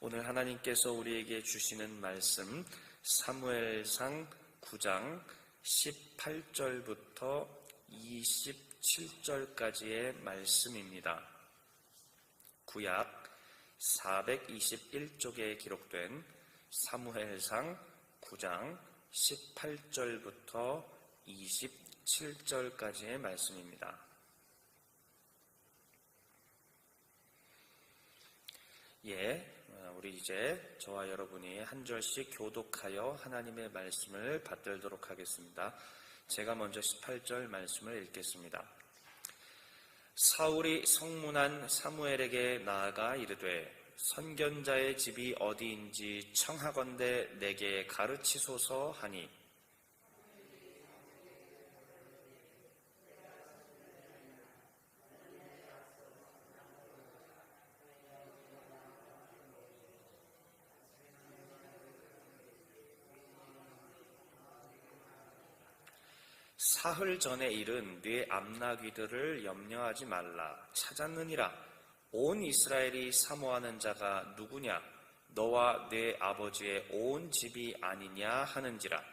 오늘 하나님께서 우리에게 주시는 말씀 사무엘상 9장 18절부터 27절까지의 말씀입니다. 구약 421쪽에 기록된 사무엘상 9장 18절부터 27절까지의 말씀입니다. 우리 이제 저와 여러분이 한 절씩 교독하여 하나님의 말씀을 받들도록 하겠습니다. 제가 먼저 18절 말씀을 읽겠습니다. 사울이 성문한 사무엘에게 나아가 이르되 선견자의 집이 어디인지 청하건대 내게 가르치소서 하니 사흘 전의 일은 네 암나귀들을 염려하지 말라. 찾았느니라. 온 이스라엘이 사모하는 자가 누구냐? 너와 네 아버지의 온 집이 아니냐 하는지라.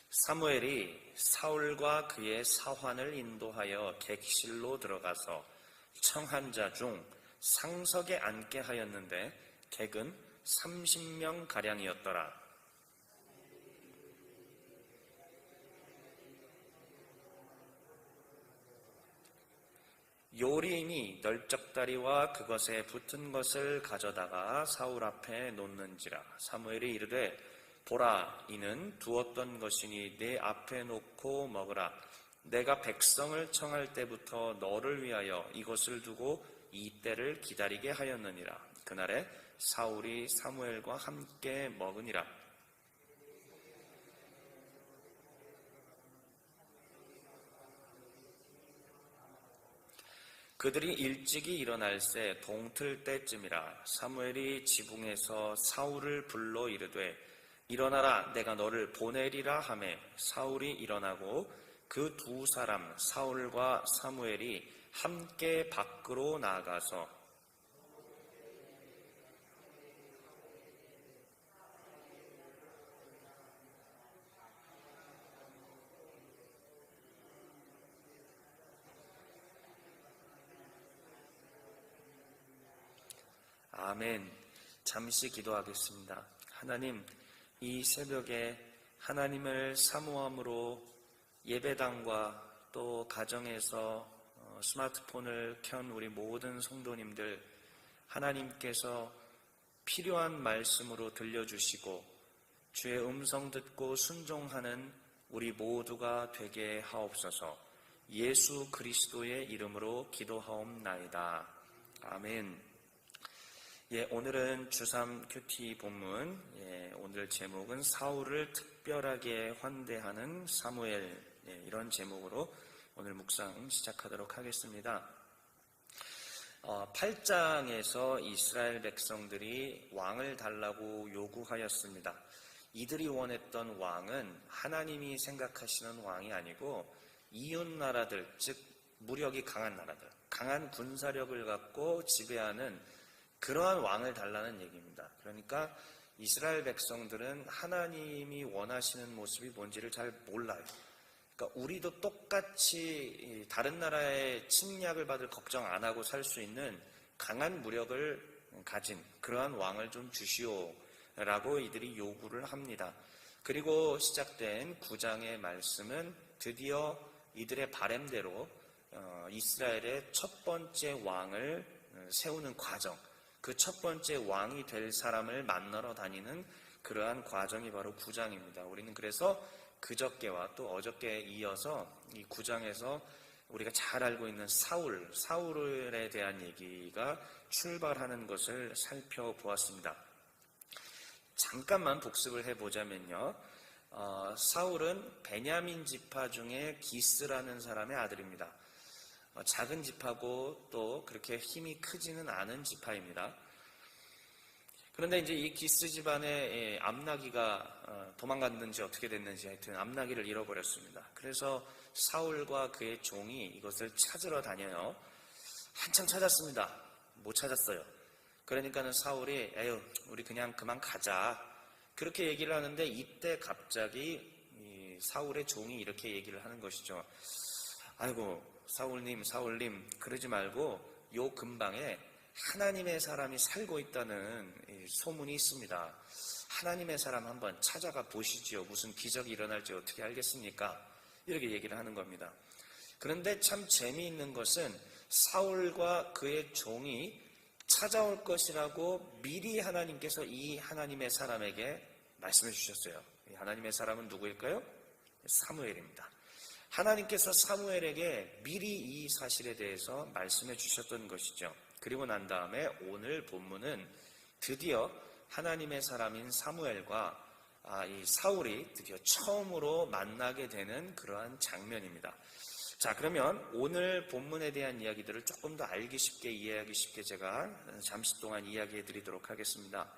사무엘이 사울과 그의 사환을 인도하여 객실로 들어가서 청한 자 중 상석에 앉게 하였는데 객은 30명 가량이었더라. 요리인이 널쩍다리와 그것에 붙은 것을 가져다가 사울 앞에 놓는지라. 사무엘이 이르되 보라, 이는 두었던 것이니 내 앞에 놓고 먹으라. 내가 백성을 청할 때부터 너를 위하여 이것을 두고 이 때를 기다리게 하였느니라. 그날에 사울이 사무엘과 함께 먹으니라. 그들이 일찍이 일어날새 동틀 때쯤이라. 사무엘이 지붕에서 사울을 불러 이르되 일어나라, 내가 너를 보내리라 하매 사울이 일어나고 그 두 사람 사울과 사무엘이 함께 밖으로 나아가서 아멘. 잠시 기도하겠습니다. 하나님, 이 새벽에 하나님을 사모함으로 예배당과 또 가정에서 스마트폰을 켠 우리 모든 성도님들, 하나님께서 필요한 말씀으로 들려주시고 주의 음성 듣고 순종하는 우리 모두가 되게 하옵소서. 예수 그리스도의 이름으로 기도하옵나이다. 아멘. 오늘은 주3 큐티 본문, 오늘 제목은 사울을 특별하게 환대하는 사무엘, 이런 제목으로 오늘 묵상 시작하도록 하겠습니다. 8장에서 이스라엘 백성들이 왕을 달라고 요구하였습니다. 이들이 원했던 왕은 하나님이 생각하시는 왕이 아니고 이웃 나라들, 즉 무력이 강한 나라들, 강한 군사력을 갖고 지배하는 그러한 왕을 달라는 얘기입니다. 그러니까 이스라엘 백성들은 하나님이 원하시는 모습이 뭔지를 잘 몰라요. 그러니까 우리도 똑같이 다른 나라의 침략을 받을 걱정 안 하고 살 수 있는 강한 무력을 가진 그러한 왕을 좀 주시오라고 이들이 요구를 합니다. 그리고 시작된 9장의 말씀은 드디어 이들의 바램대로 이스라엘의 첫 번째 왕을 세우는 과정, 그 첫 번째 왕이 될 사람을 만나러 다니는 그러한 과정이 바로 9장입니다. 우리는 그래서 그저께와 또 어저께에 이어서 이 9장에서 우리가 잘 알고 있는 사울에 대한 얘기가 출발하는 것을 살펴보았습니다. 잠깐만 복습을 해보자면요. 사울은 베냐민 지파 중에 기스라는 사람의 아들입니다. 작은 지파고 또 그렇게 힘이 크지는 않은 지파입니다. 그런데 이제 이 기스 집안의 암나기가 도망갔는지 어떻게 됐는지 하여튼 암나기를 잃어버렸습니다. 그래서 사울과 그의 종이 이것을 찾으러 다녀요. 한참 찾았습니다. 못 찾았어요. 그러니까는 사울이 에휴 우리 그냥 그만 가자 그렇게 얘기를 하는데 이때 갑자기 사울의 종이 이렇게 얘기를 하는 것이죠. 아이고 사울님 그러지 말고 요 근방에 하나님의 사람이 살고 있다는 소문이 있습니다. 하나님의 사람 한번 찾아가 보시지요. 무슨 기적이 일어날지 어떻게 알겠습니까? 이렇게 얘기를 하는 겁니다. 그런데 참 재미있는 것은 사울과 그의 종이 찾아올 것이라고 미리 하나님께서 이 하나님의 사람에게 말씀해 주셨어요. 이 하나님의 사람은 누구일까요? 사무엘입니다. 하나님께서 사무엘에게 미리 이 사실에 대해서 말씀해 주셨던 것이죠. 그리고 난 다음에 오늘 본문은 드디어 하나님의 사람인 사무엘과 이 사울이 드디어 처음으로 만나게 되는 그러한 장면입니다. 자, 그러면 오늘 본문에 대한 이야기들을 조금 더 알기 쉽게 이해하기 쉽게 제가 잠시 동안 이야기해 드리도록 하겠습니다.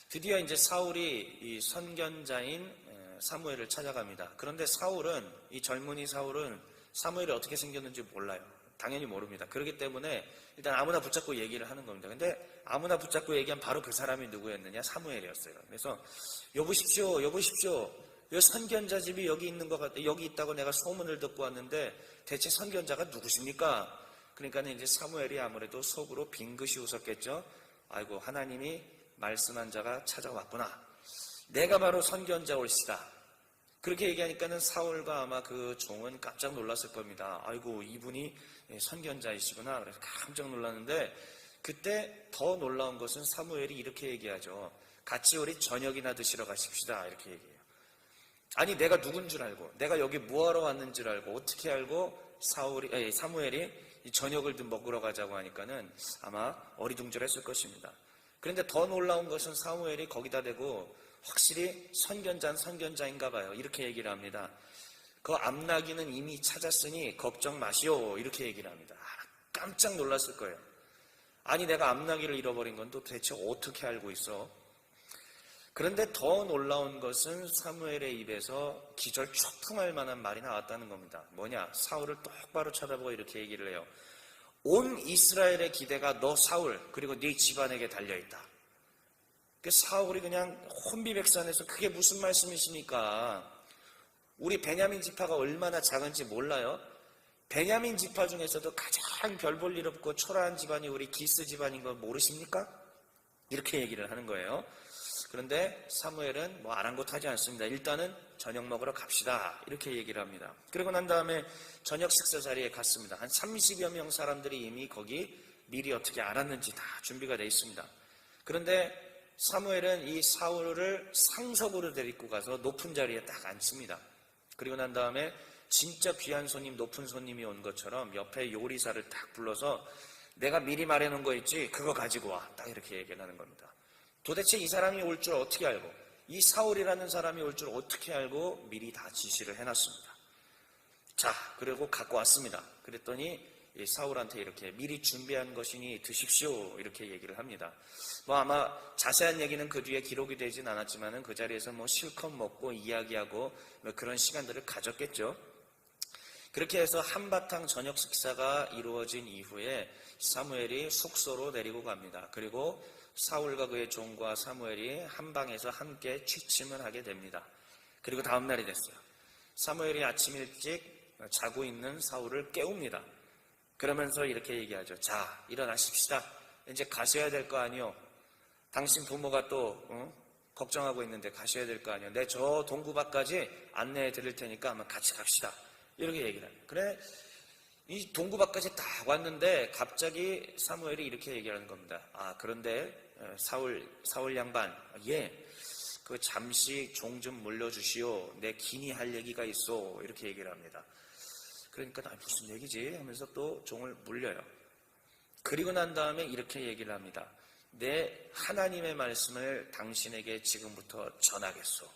드디어 이제 사울이 이 선견자인 사무엘을 찾아갑니다. 그런데 사울은 이 젊은이 사울은 사무엘이 어떻게 생겼는지 몰라요. 당연히 모릅니다. 그렇기 때문에 일단 아무나 붙잡고 얘기를 하는 겁니다. 근데 아무나 붙잡고 얘기한 바로 그 사람이 누구였느냐? 사무엘이었어요. 그래서 여보십시오. 요 선견자 집이 여기 있는 것 같아. 여기 있다고 내가 소문을 듣고 왔는데 대체 선견자가 누구십니까? 그러니까는 이제 사무엘이 아무래도 속으로 빙긋이 웃었겠죠. 아이고 하나님이 말씀한 자가 찾아왔구나. 내가 바로 선견자 올시다. 그렇게 얘기하니까는 사울과 아마 그 종은 깜짝 놀랐을 겁니다. 아이고 이분이 선견자이시구나. 그래서 깜짝 놀랐는데 그때 더 놀라운 것은 사무엘이 이렇게 얘기하죠. 같이 우리 저녁이나 드시러 가십시다. 이렇게 얘기해요. 아니 내가 누군 줄 알고 내가 여기 뭐하러 왔는 줄 알고 어떻게 알고 사무엘이 이 저녁을 먹으러 가자고 하니까는 아마 어리둥절했을 것입니다. 그런데 더 놀라운 것은 사무엘이 거기다 대고 확실히 선견자인가 봐요. 이렇게 얘기를 합니다. 그 암나기는 이미 찾았으니 걱정 마시오. 이렇게 얘기를 합니다. 깜짝 놀랐을 거예요. 아니 내가 암나기를 잃어버린 건 도대체 어떻게 알고 있어? 그런데 더 놀라운 것은 사무엘의 입에서 기절 초풍할 만한 말이 나왔다는 겁니다. 뭐냐? 사울을 똑바로 쳐다보고 이렇게 얘기를 해요. 온 이스라엘의 기대가 너 사울 그리고 네 집안에게 달려있다. 사울이 그냥 혼비백산해서 그게 무슨 말씀이십니까? 우리 베냐민 지파가 얼마나 작은지 몰라요? 베냐민 지파 중에서도 가장 별 볼 일 없고 초라한 집안이 우리 기스 집안인 거 모르십니까? 이렇게 얘기를 하는 거예요. 그런데 사무엘은 아랑곳하지 않습니다. 일단은 저녁 먹으러 갑시다. 이렇게 얘기를 합니다. 그리고 난 다음에 저녁 식사 자리에 갔습니다. 한 30여 명 사람들이 이미 거기 미리 어떻게 알았는지 다 준비가 되어 있습니다. 그런데 사무엘은 이 사울을 상석으로 데리고 가서 높은 자리에 딱 앉습니다. 그리고 난 다음에 진짜 귀한 손님, 높은 손님이 온 것처럼 옆에 요리사를 딱 불러서 내가 미리 말해놓은 거 있지? 그거 가지고 와. 딱 이렇게 얘기를 하는 겁니다. 도대체 이 사람이 올 줄 어떻게 알고 이 사울이라는 사람이 올 줄 어떻게 알고 미리 다 지시를 해놨습니다. 자, 그리고 갖고 왔습니다. 그랬더니 사울한테 이렇게 미리 준비한 것이니 드십시오. 이렇게 얘기를 합니다. 아마 자세한 얘기는 그 뒤에 기록이 되진 않았지만은 그 자리에서 실컷 먹고 이야기하고 그런 시간들을 가졌겠죠. 그렇게 해서 한바탕 저녁 식사가 이루어진 이후에 사무엘이 숙소로 데리고 갑니다. 그리고 사울과 그의 종과 사무엘이 한 방에서 함께 취침을 하게 됩니다. 그리고 다음 날이 됐어요. 사무엘이 아침 일찍 자고 있는 사울을 깨웁니다. 그러면서 이렇게 얘기하죠. 자, 일어나십시다. 이제 가셔야 될 거 아니요. 당신 부모가 또 걱정하고 있는데 가셔야 될 거 아니요. 내 저 동구밭까지 안내해 드릴 테니까 한번 같이 갑시다. 이렇게 얘기를 합니다. 그래, 이 동구밭까지 딱 왔는데 갑자기 사무엘이 이렇게 얘기하는 겁니다. 그런데 사울 양반, 그 잠시 종 좀 물려주시오. 내 긴히 할 얘기가 있어. 이렇게 얘기를 합니다. 그러니까 무슨 얘기지? 하면서 또 종을 물려요. 그리고 난 다음에 이렇게 얘기를 합니다. 내 하나님의 말씀을 당신에게 지금부터 전하겠소.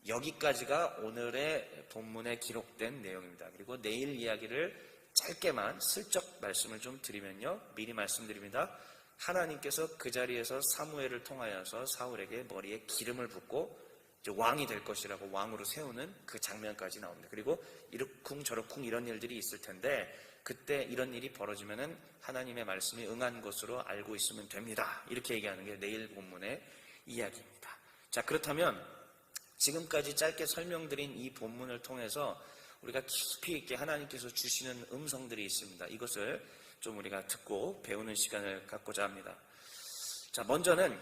여기까지가 오늘의 본문에 기록된 내용입니다. 그리고 내일 이야기를 짧게만 슬쩍 말씀을 좀 드리면요. 미리 말씀드립니다. 하나님께서 그 자리에서 사무엘을 통하여서 사울에게 머리에 기름을 붓고 이제 왕이 될 것이라고 왕으로 세우는 그 장면까지 나옵니다. 그리고 이러쿵 저러쿵 이런 일들이 있을 텐데 그때 이런 일이 벌어지면은 하나님의 말씀이 응한 것으로 알고 있으면 됩니다. 이렇게 얘기하는 게 내일 본문의 이야기입니다. 자, 그렇다면 지금까지 짧게 설명드린 이 본문을 통해서 우리가 깊이 있게 하나님께서 주시는 음성들이 있습니다. 이것을 좀 우리가 듣고 배우는 시간을 갖고자 합니다. 자, 먼저는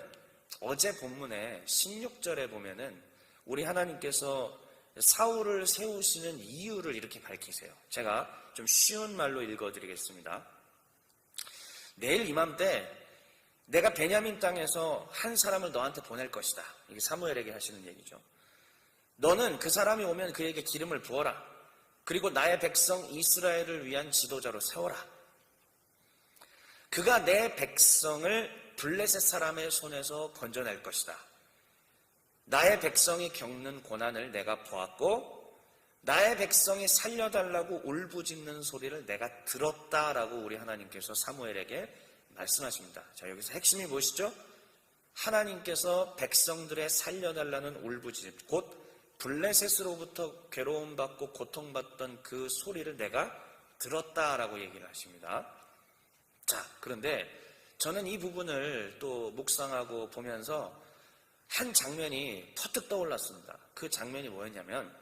어제 본문의 16절에 보면은 우리 하나님께서 사울을 세우시는 이유를 이렇게 밝히세요. 제가 좀 쉬운 말로 읽어드리겠습니다. 내일 이맘때 내가 베냐민 땅에서 한 사람을 너한테 보낼 것이다. 이게 사무엘에게 하시는 얘기죠. 너는 그 사람이 오면 그에게 기름을 부어라. 그리고 나의 백성 이스라엘을 위한 지도자로 세워라. 그가 내 백성을 블레셋 사람의 손에서 건져낼 것이다. 나의 백성이 겪는 고난을 내가 보았고 나의 백성이 살려달라고 울부짖는 소리를 내가 들었다라고 우리 하나님께서 사무엘에게 말씀하십니다. 자, 여기서 핵심이 무엇이죠? 하나님께서 백성들의 살려달라는 울부짖음, 곧 블레셋으로부터 괴로움받고 고통받던 그 소리를 내가 들었다라고 얘기를 하십니다. 자, 그런데 저는 이 부분을 또 묵상하고 보면서 한 장면이 퍼뜩 떠올랐습니다. 그 장면이 뭐였냐면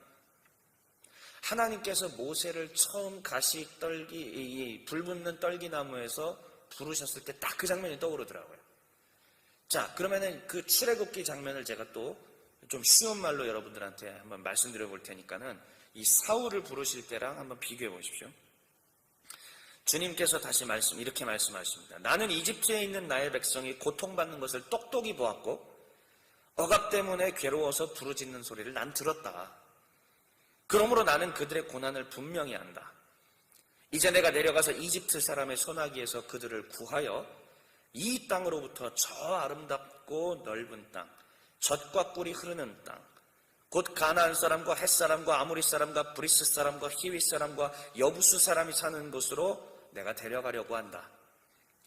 하나님께서 모세를 처음 이 불붙는 떨기나무에서 부르셨을 때 딱 그 장면이 떠오르더라고요. 자, 그러면은 그 출애굽기 장면을 제가 또 좀 쉬운 말로 여러분들한테 한번 말씀드려 볼 테니까는 이 사울을 부르실 때랑 한번 비교해 보십시오. 주님께서 다시 이렇게 말씀하십니다. 나는 이집트에 있는 나의 백성이 고통받는 것을 똑똑히 보았고 억압 때문에 괴로워서 부르짖는 소리를 난 들었다. 그러므로 나는 그들의 고난을 분명히 안다. 이제 내가 내려가서 이집트 사람의 손아귀에서 그들을 구하여 이 땅으로부터 저 아름답고 넓은 땅, 젖과 꿀이 흐르는 땅, 곧 가나안 사람과 헷 사람과 아모리 사람과 브리스 사람과 히위 사람과 여부수 사람이 사는 곳으로 내가 데려가려고 한다.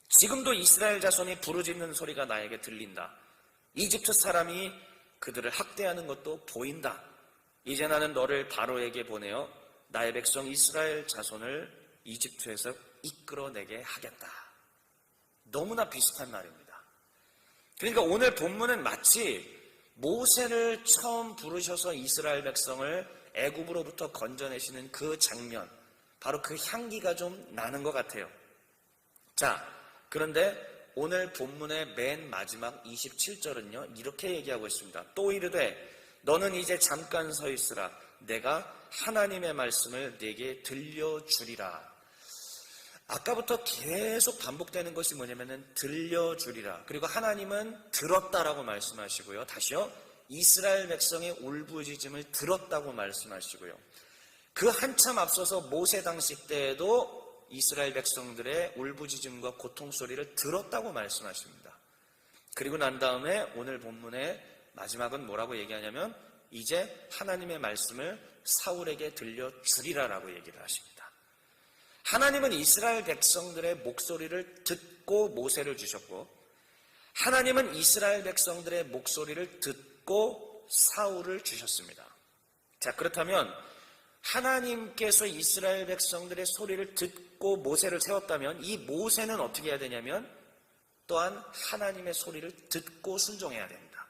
지금도 이스라엘 자손이 부르짖는 소리가 나에게 들린다. 이집트 사람이 그들을 학대하는 것도 보인다. 이제 나는 너를 바로에게 보내어 나의 백성 이스라엘 자손을 이집트에서 이끌어내게 하겠다. 너무나 비슷한 말입니다. 그러니까 오늘 본문은 마치 모세를 처음 부르셔서 이스라엘 백성을 애굽으로부터 건져내시는 그 장면, 바로 그 향기가 좀 나는 것 같아요. 자, 그런데 오늘 본문의 맨 마지막 27절은요, 이렇게 얘기하고 있습니다. 또 이르되 너는 이제 잠깐 서 있으라. 내가 하나님의 말씀을 네게 들려주리라. 아까부터 계속 반복되는 것이 뭐냐면은 들려주리라. 그리고 하나님은 들었다라고 말씀하시고요. 다시요. 이스라엘 백성의 울부짖음을 들었다고 말씀하시고요. 그 한참 앞서서 모세 당시 때에도 이스라엘 백성들의 울부짖음과 고통 소리를 들었다고 말씀하십니다. 그리고 난 다음에 오늘 본문의 마지막은 뭐라고 얘기하냐면 이제 하나님의 말씀을 사울에게 들려주리라라고 얘기를 하십니다. 하나님은 이스라엘 백성들의 목소리를 듣고 모세를 주셨고 하나님은 이스라엘 백성들의 목소리를 듣고 사울을 주셨습니다. 자, 그렇다면 하나님께서 이스라엘 백성들의 소리를 듣고 모세를 세웠다면 이 모세는 어떻게 해야 되냐면 또한 하나님의 소리를 듣고 순종해야 됩니다.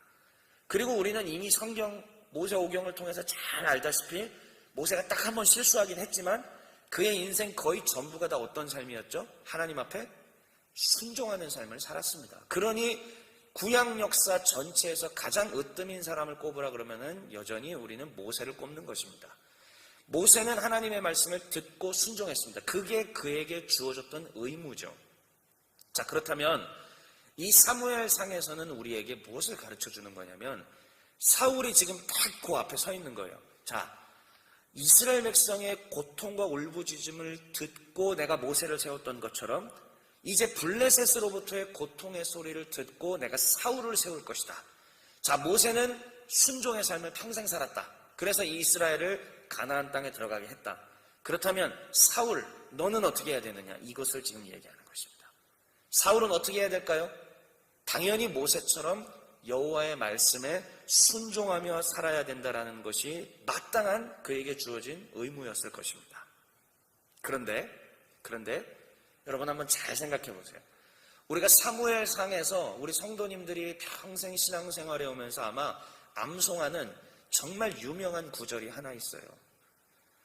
그리고 우리는 이미 성경 모세오경을 통해서 잘 알다시피 모세가 딱 한 번 실수하긴 했지만 그의 인생 거의 전부가 다 어떤 삶이었죠? 하나님 앞에 순종하는 삶을 살았습니다. 그러니 구약 역사 전체에서 가장 으뜸인 사람을 꼽으라 그러면은 여전히 우리는 모세를 꼽는 것입니다. 모세는 하나님의 말씀을 듣고 순종했습니다. 그게 그에게 주어졌던 의무죠. 자, 그렇다면 이 사무엘상에서는 우리에게 무엇을 가르쳐 주는 거냐면 사울이 지금 딱 그 앞에 서 있는 거예요. 자, 이스라엘 백성의 고통과 울부짖음을 듣고 내가 모세를 세웠던 것처럼 이제 블레셋으로부터의 고통의 소리를 듣고 내가 사울을 세울 것이다. 자, 모세는 순종의 삶을 평생 살았다. 그래서 이스라엘을 가나안 땅에 들어가게 했다. 그렇다면 사울, 너는 어떻게 해야 되느냐? 이것을 지금 얘기하는 것입니다. 사울은 어떻게 해야 될까요? 당연히 모세처럼 여호와의 말씀에 순종하며 살아야 된다라는 것이 마땅한 그에게 주어진 의무였을 것입니다. 그런데 여러분 한번 잘 생각해 보세요. 우리가 사무엘상에서 우리 성도님들이 평생 신앙생활에 오면서 아마 암송하는 정말 유명한 구절이 하나 있어요.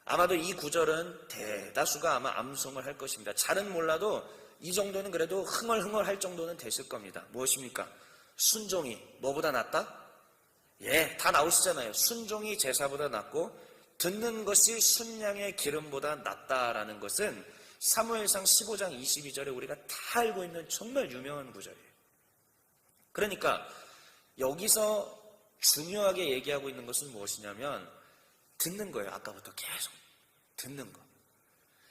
아마도 이 구절은 대다수가 아마 암송을 할 것입니다. 잘은 몰라도 이 정도는 그래도 흥얼흥얼 할 정도는 됐을 겁니다. 무엇입니까? 순종이 뭐보다 낫다? 예, 다 나오시잖아요. 순종이 제사보다 낫고 듣는 것이 순양의 기름보다 낫다라는 것은 사무엘상 15장 22절에 우리가 다 알고 있는 정말 유명한 구절이에요. 그러니까 여기서 중요하게 얘기하고 있는 것은 무엇이냐면 듣는 거예요. 아까부터 계속 듣는 거.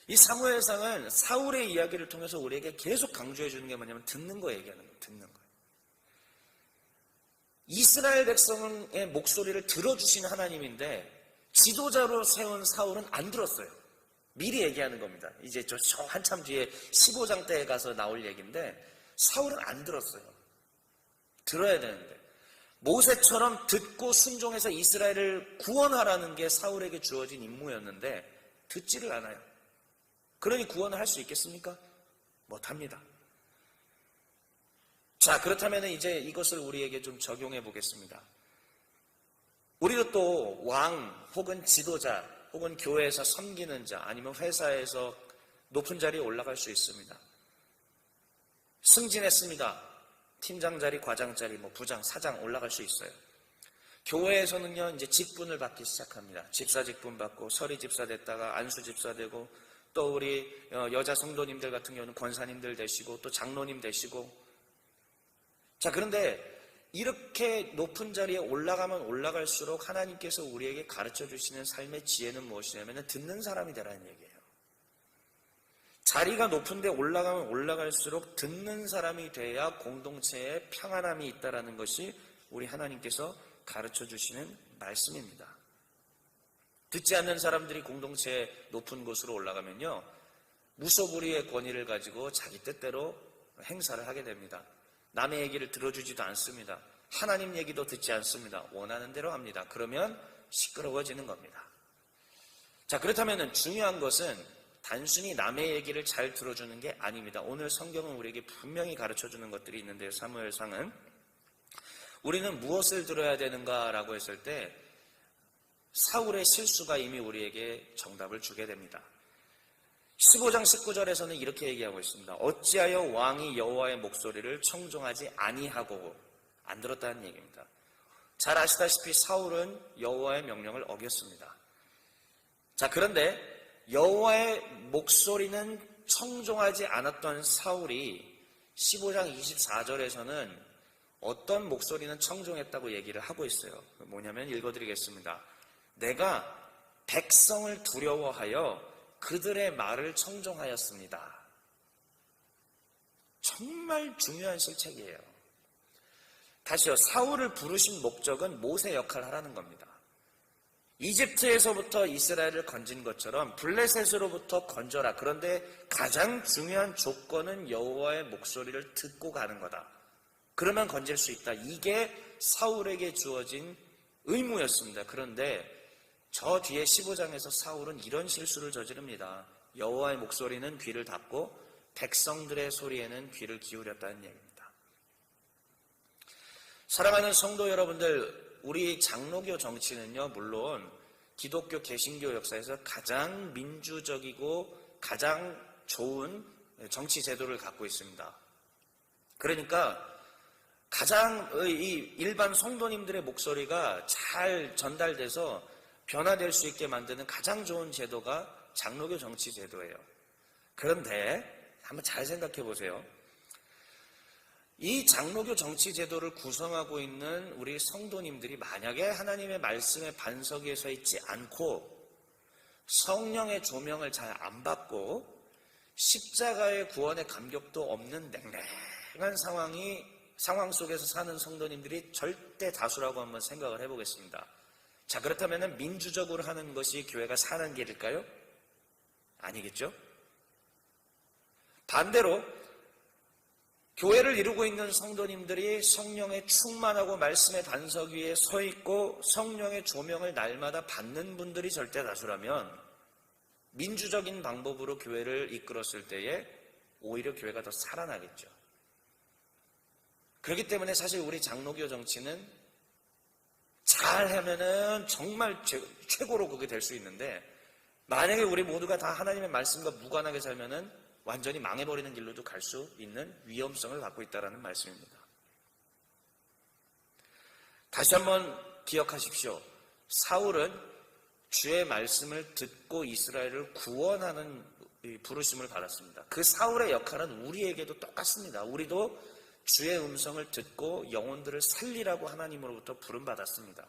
이 사무엘상은 사울의 이야기를 통해서 우리에게 계속 강조해 주는 게 뭐냐면 듣는 거 얘기하는 거예요. 듣는 거. 이스라엘 백성의 목소리를 들어주신 하나님인데 지도자로 세운 사울은 안 들었어요. 미리 얘기하는 겁니다. 이제 저 한참 뒤에 15장 때에 가서 나올 얘기인데 사울은 안 들었어요. 들어야 되는데 모세처럼 듣고 순종해서 이스라엘을 구원하라는 게 사울에게 주어진 임무였는데 듣지를 않아요. 그러니 구원을 할 수 있겠습니까? 못합니다. 자, 그렇다면 이제 이것을 우리에게 좀 적용해 보겠습니다. 우리도 또 왕 혹은 지도자 혹은 교회에서 섬기는 자 아니면 회사에서 높은 자리에 올라갈 수 있습니다. 승진했습니다. 팀장 자리, 과장 자리, 부장, 사장 올라갈 수 있어요. 교회에서는요, 이제 직분을 받기 시작합니다. 집사 직분 받고 서리 집사 됐다가 안수 집사 되고 또 우리 여자 성도님들 같은 경우는 권사님들 되시고 또 장로님 되시고. 자, 그런데 이렇게 높은 자리에 올라가면 올라갈수록 하나님께서 우리에게 가르쳐 주시는 삶의 지혜는 무엇이냐면 듣는 사람이 되라는 얘기예요. 자리가 높은데 올라가면 올라갈수록 듣는 사람이 돼야 공동체에 평안함이 있다는 것이 우리 하나님께서 가르쳐 주시는 말씀입니다. 듣지 않는 사람들이 공동체의 높은 곳으로 올라가면요, 무소불위의 권위를 가지고 자기 뜻대로 행사를 하게 됩니다. 남의 얘기를 들어주지도 않습니다. 하나님 얘기도 듣지 않습니다. 원하는 대로 합니다. 그러면 시끄러워지는 겁니다. 자, 그렇다면 중요한 것은 단순히 남의 얘기를 잘 들어주는 게 아닙니다. 오늘 성경은 우리에게 분명히 가르쳐주는 것들이 있는데요. 사무엘상은 우리는 무엇을 들어야 되는가라고 했을 때 사울의 실수가 이미 우리에게 정답을 주게 됩니다. 15장 19절에서는 이렇게 얘기하고 있습니다. 어찌하여 왕이 여호와의 목소리를 청종하지 아니하고 안 들었다는 얘기입니다. 잘 아시다시피 사울은 여호와의 명령을 어겼습니다. 자, 그런데 여호와의 목소리는 청종하지 않았던 사울이 15장 24절에서는 어떤 목소리는 청종했다고 얘기를 하고 있어요. 뭐냐면 읽어드리겠습니다. 내가 백성을 두려워하여 그들의 말을 청종하였습니다. 정말 중요한 실책이에요. 다시요, 사울을 부르신 목적은 모세 역할을 하라는 겁니다. 이집트에서부터 이스라엘을 건진 것처럼 블레셋으로부터 건져라. 그런데 가장 중요한 조건은 여호와의 목소리를 듣고 가는 거다. 그러면 건질 수 있다. 이게 사울에게 주어진 의무였습니다. 그런데 저 뒤에 15장에서 사울은 이런 실수를 저지릅니다. 여호와의 목소리는 귀를 닫고 백성들의 소리에는 귀를 기울였다는 얘기입니다. 사랑하는 성도 여러분들, 우리 장로교 정치는요, 물론 기독교 개신교 역사에서 가장 민주적이고 가장 좋은 정치 제도를 갖고 있습니다. 그러니까 가장 이 일반 성도님들의 목소리가 잘 전달돼서 변화될 수 있게 만드는 가장 좋은 제도가 장로교 정치 제도예요. 그런데 한번 잘 생각해 보세요. 이 장로교 정치 제도를 구성하고 있는 우리 성도님들이 만약에 하나님의 말씀의 반석 위에 서 있지 않고 성령의 조명을 잘 안 받고 십자가의 구원의 감격도 없는 냉랭한 상황 속에서 사는 성도님들이 절대 다수라고 한번 생각을 해보겠습니다. 자, 그렇다면 민주적으로 하는 것이 교회가 사는 길일까요? 아니겠죠? 반대로 교회를 이루고 있는 성도님들이 성령에 충만하고 말씀의 반석 위에 서 있고 성령의 조명을 날마다 받는 분들이 절대 다수라면 민주적인 방법으로 교회를 이끌었을 때에 오히려 교회가 더 살아나겠죠. 그렇기 때문에 사실 우리 장로교 정치는 잘하면은 정말 최고로 그게 될 수 있는데, 만약에 우리 모두가 다 하나님의 말씀과 무관하게 살면은 완전히 망해버리는 길로도 갈 수 있는 위험성을 갖고 있다는 말씀입니다. 다시 한번 기억하십시오. 사울은 주의 말씀을 듣고 이스라엘을 구원하는 부르심을 받았습니다. 그 사울의 역할은 우리에게도 똑같습니다. 우리도 주의 음성을 듣고 영혼들을 살리라고 하나님으로부터 부름받았습니다.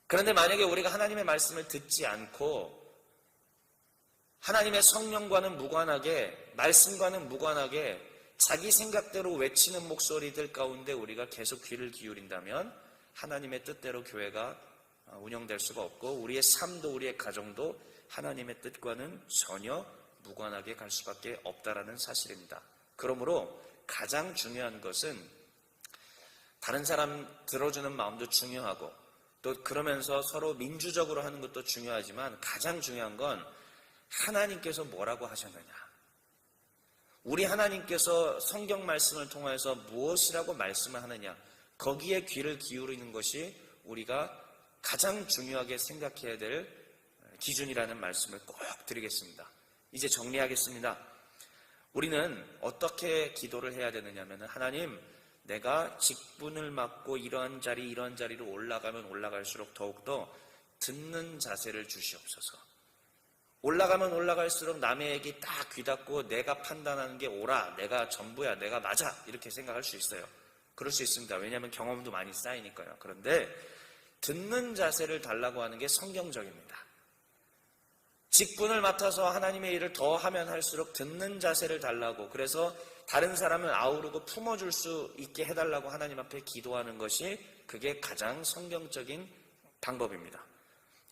그런데 만약에 우리가 하나님의 말씀을 듣지 않고 하나님의 성령과는 무관하게, 말씀과는 무관하게 자기 생각대로 외치는 목소리들 가운데 우리가 계속 귀를 기울인다면 하나님의 뜻대로 교회가 운영될 수가 없고 우리의 삶도 우리의 가정도 하나님의 뜻과는 전혀 무관하게 갈 수밖에 없다라는 사실입니다. 그러므로 가장 중요한 것은 다른 사람 들어주는 마음도 중요하고 또 그러면서 서로 민주적으로 하는 것도 중요하지만 가장 중요한 건 하나님께서 뭐라고 하셨느냐, 우리 하나님께서 성경 말씀을 통해서 무엇이라고 말씀을 하느냐, 거기에 귀를 기울이는 것이 우리가 가장 중요하게 생각해야 될 기준이라는 말씀을 꼭 드리겠습니다. 이제 정리하겠습니다. 우리는 어떻게 기도를 해야 되느냐면, 하나님, 내가 직분을 맡고 이러한 자리로 올라가면 올라갈수록 더욱더 듣는 자세를 주시옵소서. 올라가면 올라갈수록 남의 얘기 딱 귀닫고 내가 판단하는 게 옳아, 내가 전부야, 내가 맞아, 이렇게 생각할 수 있어요. 그럴 수 있습니다. 왜냐하면 경험도 많이 쌓이니까요. 그런데 듣는 자세를 달라고 하는 게 성경적입니다. 직분을 맡아서 하나님의 일을 더 하면 할수록 듣는 자세를 달라고, 그래서 다른 사람을 아우르고 품어줄 수 있게 해달라고 하나님 앞에 기도하는 것이 그게 가장 성경적인 방법입니다.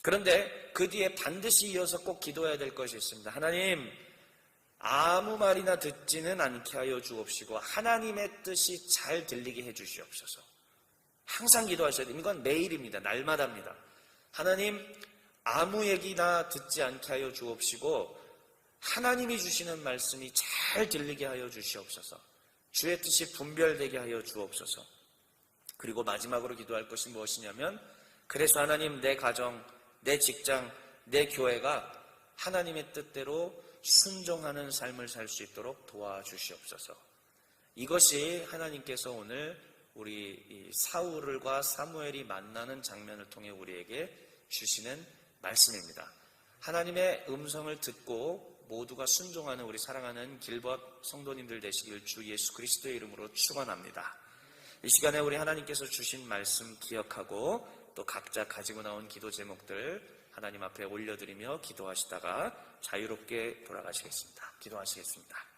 그런데 그 뒤에 반드시 이어서 꼭 기도해야 될 것이 있습니다. 하나님, 아무 말이나 듣지는 않게 하여 주옵시고 하나님의 뜻이 잘 들리게 해 주시옵소서. 항상 기도하셔야 됩니다. 이건 매일입니다. 날마다입니다. 하나님, 아무 얘기나 듣지 않게 하여 주옵시고 하나님이 주시는 말씀이 잘 들리게 하여 주시옵소서. 주의 뜻이 분별되게 하여 주옵소서. 그리고 마지막으로 기도할 것이 무엇이냐면, 그래서 하나님, 내 가정, 내 직장, 내 교회가 하나님의 뜻대로 순종하는 삶을 살 수 있도록 도와주시옵소서. 이것이 하나님께서 오늘 우리 사울과 사무엘이 만나는 장면을 통해 우리에게 주시는 말씀입니다. 하나님의 음성을 듣고 모두가 순종하는 우리 사랑하는 길벗 성도님들 되시길 주 예수 그리스도의 이름으로 축원합니다. 이 시간에 우리 하나님께서 주신 말씀 기억하고 또 각자 가지고 나온 기도 제목들 하나님 앞에 올려드리며 기도하시다가 자유롭게 돌아가시겠습니다. 기도하시겠습니다.